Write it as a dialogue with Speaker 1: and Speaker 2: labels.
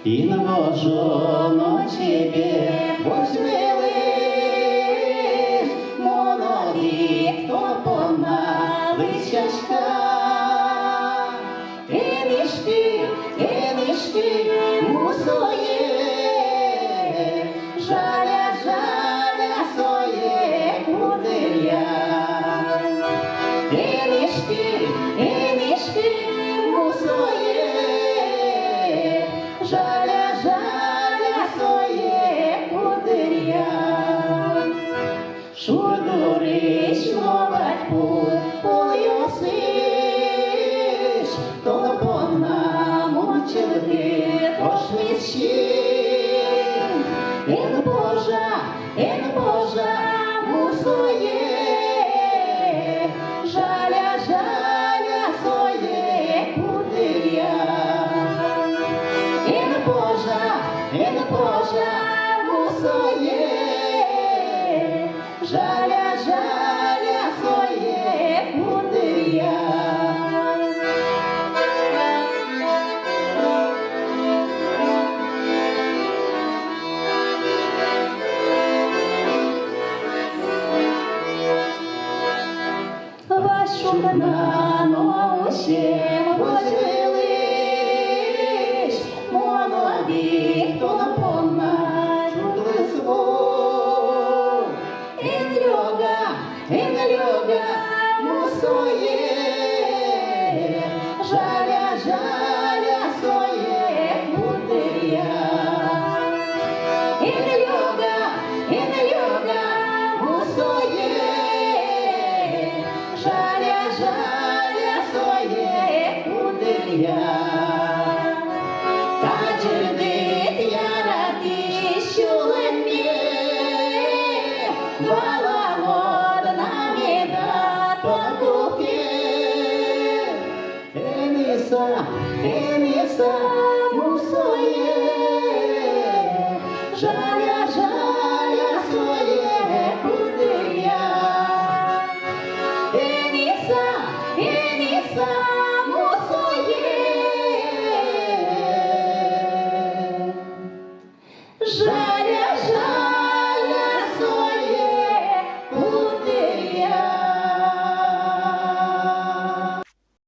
Speaker 1: и навожено тебе, возьмелиш, молодих, хто поналичашка. Енишки, мусоє, жаля своє кудир'я. Енишки, мусоє, жаля своє кудир'я. Шурдуриш, батьку, поясиш, то понамочили, тож міщин. Ен Божа, мусоє, жаля своє кудир'я. Ен Божа, мусоє, жаля своє кудир'я. На носі возилиш, молоді, хто напомнать лисву. Ен люга, мусоє, жаля своє кудир'я. Ен люга, мусоє, жаля своє кудир'я. Та джердит ярати щулемє, балагодна міда покупє. Ениса, мусоє, жаля своє кудир'я. Ениса,